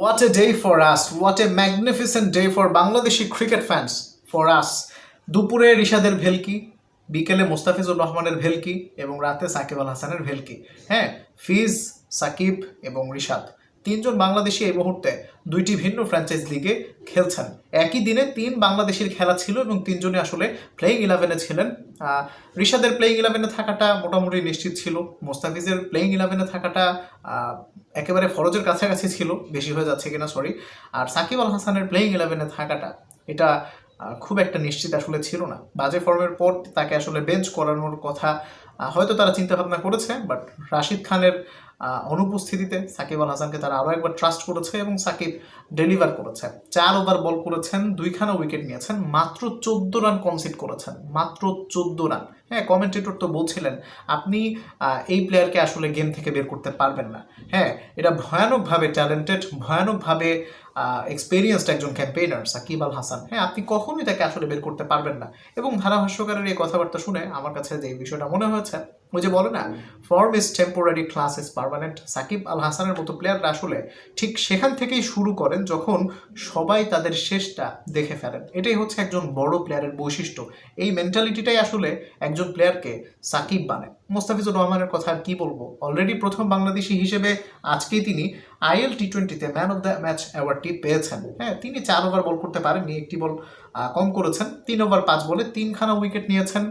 What a day for us. What a magnificent day for Bangladeshi cricket fans. For us. দুপুরে রিশাদের ভেলকি, বিকেলে মোস্তাফিজুর রহমানের ভেলকি এবং রাতে সাকিব আল হাসানের ভেলকি। হ্যাঁ, ফিজ, সাকিব এবং রিশাদ তিনজন বাংলাদেশি এই মুহূর্তে দুইটি ভিন্ন ফ্র্যাঞ্চাইজ লিগে খেলছেন। একই দিনে তিন বাংলাদেশের খেলা ছিল এবং তিনজনই আসলে প্লেইং 11-এ ছিলেন। রিশাদের প্লেইং 11-এ থাকাটা মোটামুটি নিশ্চিত ছিল, মোস্তাফিজের প্লেইং 11-এ থাকাটা একেবারে ফরজের কাছাকাছি ছিল, বেশি হয়ে যাচ্ছে কিনা সরি। আর সাকিব আল হাসানের প্লেইং 11-এ থাকাটা এটা খুব একটা নিশ্চিত আসলে ছিল না। বাজে ফর্মের পর তাকে আসলে বেঞ্চ করানোর কথা হয়তো তারা চিন্তা ভাবনা করেছে, বাট রাশিদ খানের অনুপস্থিতিতে সাকিব আল হাসানকে তারা আরও একবার ট্রাস্ট করেছে এবং সাকিব ডেলিভার করেছে। 4 ওভার বল করেছেন, 2খানা উইকেট নিয়েছেন, মাত্র 14 রান কনসিড করেছেন, মাত্র 14 রান। হ্যাঁ, কমেন্টেটর তো বলছিলেন আপনি এই প্লেয়ারকে আসলে গেম থেকে বের করতে পারবেন না। হ্যাঁ, এটা ভয়ানকভাবে ট্যালেন্টেড, ভয়ানকভাবে এক্সপেরিয়েন্সড একজন ক্যাম্পেইনার সাকিব আল হাসান। হ্যাঁ, আপনি কখনোই তাকে আসলে বের করতে পারবেন না। এবং ধারাভাষ্যকারের এই কথাবার্তা শুনে আমার কাছে যে বিষয়টা মনে হয়েছে, ওই যে বলে না, form is temporary, class is permanent. Shakib Al হাসানের মতো প্লেয়াররা আসলে ঠিক সেখান থেকেই শুরু করেন যখন সবাই তাদের শেষটা দেখে ফেলেন। এটাই হচ্ছে একজন বড় প্লেয়ারের বৈশিষ্ট্য। এই মেন্টালিটিটাই আসলে একজন প্লেয়ারকে সাকিব বানায়। মোস্তাফিজুর রহমানের কথা আর কি বলবো, অলরেডি প্রথম বাংলাদেশি হিসেবে আজকেই তিনি IL T20-তে ম্যান অফ দ্য ম্যাচ অ্যাওয়ার্ডটি পেয়েছেন। হ্যাঁ, তিনি 4 ওভার বল করতে পারেননি, একটি বল কম করেছেন, 3 ওভার 5 বলে 3খানা উইকেট নিয়েছেন।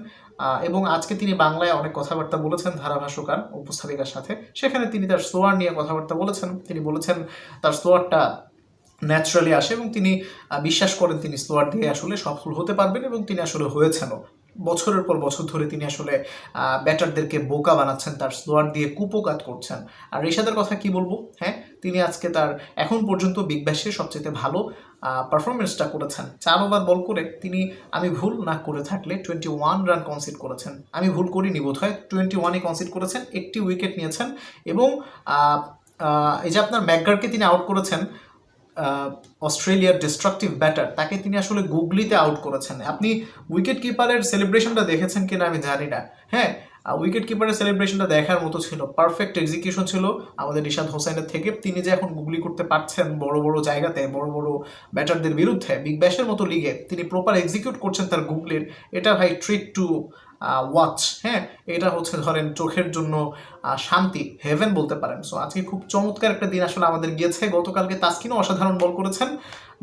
এবং আজকে তিনি বাংলায় অনেক কথাবার্তা বলেছেন ধারাভাষ্যকার উপস্থাপিকার সাথে। সেখানে তিনি তার স্লোয়ার নিয়ে কথাবার্তা বলেছেন। তিনি বলেছেন তার স্লোয়ারটা ন্যাচারালি আসে এবং তিনি বিশ্বাস করেন তিনি স্লোয়ার দিয়ে আসলে সফল হতে পারবেন এবং তিনি আসলে হয়েছেনও। বছরের পর বছর ধরে তিনি আসলে ব্যাটারদেরকে বোকা বানাচ্ছেন, তার স্লোয়ার দিয়ে কুপোকাত করছেন। আর রিশাদের কথা কি বলবো, হ্যাঁ, তিনি আজকে তার এখন পর্যন্ত বিগ ব্যাশে সবচেয়ে ভালো পারফরমেন্সটা করেছেন। 4 ওভার বল করে তিনি, আমি ভুল না করে থাকলে 21 রান কনসিড করেছেন। আমি ভুল করিনি বোধ হয়, 21-ই কনসিড করেছেন, একটি উইকেট নিয়েছেন এবং এই যে আপনার ম্যাকগার্ডকে তিনি আউট করেছেন, অস্ট্রেলিয়ার ডিস্ট্রাকটিভ ব্যাটার, তাকে তিনি আসলে গুগলিতে আউট করেছেন। আপনি উইকেট কিপারের সেলিব্রেশনটা দেখেছেন কিনা আমি জানি না। হ্যাঁ, উইকেট কিপারের সেলিব্রেশনটা দেখার মতো ছিল, পারফেক্ট এক্সিকিউশন ছিল আমাদের রিশাদ হোসেনের থেকে। তিনি যে এখন গুগলি করতে পারছেন বড় বড় জায়গাতে, বড় বড় ব্যাটারদের বিরুদ্ধে, বিগ ব্যাশের মতো লিগে তিনি প্রপার এক্সিকিউট করছেন তার গুগলির, এটা ভাই ট্রিট টু ওয়াচ। হ্যাঁ, এটা হচ্ছে ধরেন চোখের জন্য শান্তি, হেভেন বলতে পারেন। সো আজকে খুব চমৎকার একটা দিন আসলে আমাদের গিয়েছে। গতকালকে তাসকিনও অসাধারণ বল করেছেন,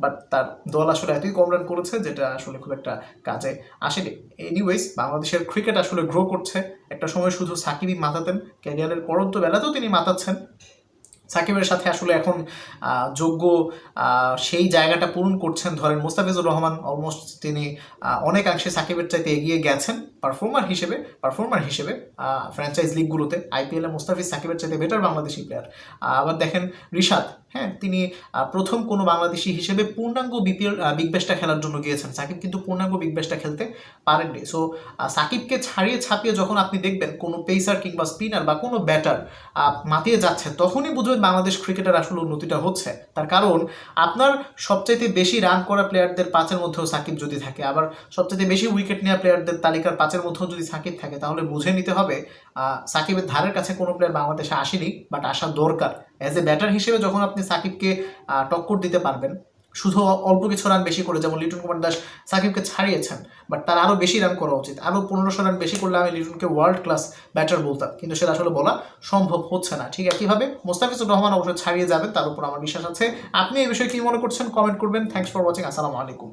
বাট তার দল আসলে এতই কম রান করেছে যেটা আসলে খুব একটা কাজে আসেনি। এনিওয়েজ, বাংলাদেশের ক্রিকেট আসলে গ্রো করছে। একটা সময় শুধু সাকিবই মাতাতেন, ক্যারিয়ারের পরন্ত বেলাতেও তিনি মাতাচ্ছেন। সাকিবের সাথে আসলে এখন যোগ্য সেই জায়গাটা পূরণ করছেন। ধরেন মোস্তাফিজুর রহমান অলমোস্ট তিনি অনেকাংশে সাকিবের চাইতে এগিয়ে গেছেন পারফর্মার হিসেবে ফ্র্যাঞ্চাইজ লিগগুলোতে। IPL-এ মোস্তাফিজ সাকিবের চাইতে বেটার বাংলাদেশি প্লেয়ার। আবার দেখেন রিশাদ, হ্যাঁ, তিনি প্রথম কোনো বাংলাদেশি হিসেবে পূর্ণাঙ্গ বিগ ব্যাশটা খেলার জন্য গিয়েছেন। সাকিব কিন্তু পূর্ণাঙ্গ বিগ ব্যাশটা খেলতে পারেননি। সো সাকিবকে ছাপিয়ে যখন আপনি দেখবেন কোনো পেসার কিংবা স্পিনার বা কোনো ব্যাটার মাতিয়ে যাচ্ছে, তখনই বুঝবেন বাংলাদেশ ক্রিকেটের আসলে উন্নতিটা হচ্ছে। তার কারণ আপনার সবচাইতে বেশি রান করা প্লেয়ারদের 5-এর মধ্যেও সাকিব যদি থাকে, আবার সবচাইতে বেশি উইকেট নেওয়া প্লেয়ারদের তালিকার 5-এর মধ্যেও যদি সাকিব থাকে, তাহলে বুঝে নিতে হবে সাকিবের ধারের কাছে কোনো প্লেয়ার বাংলাদেশে আসেনি, বাট আসা দরকার। অ্যাজ এ ব্যাটার হিসেবে যখন আপনি সাকিবকে টক্কর দিতে পারবেন শুধু অল্প কিছু রান বেশি করে, যেমন লিটন কুমার দাস সাকিবকে ছাড়িয়েছেন, বাট তার আরও বেশি রান করা উচিত। আরও 1500 রান বেশি করলে আমি লিটনকে ওয়ার্ল্ড ক্লাস ব্যাটার বলতাম, কিন্তু সেটা আসলে বলা সম্ভব হচ্ছে না। ঠিক একইভাবে মোস্তাফিজুর রহমান অবশ্যই ছাড়িয়ে যাবেন, তার উপর আমার বিশ্বাস আছে। আপনি এই বিষয়ে কি মনে করছেন কমেন্ট করবেন। Thanks for watching. আসসালামু আলাইকুম।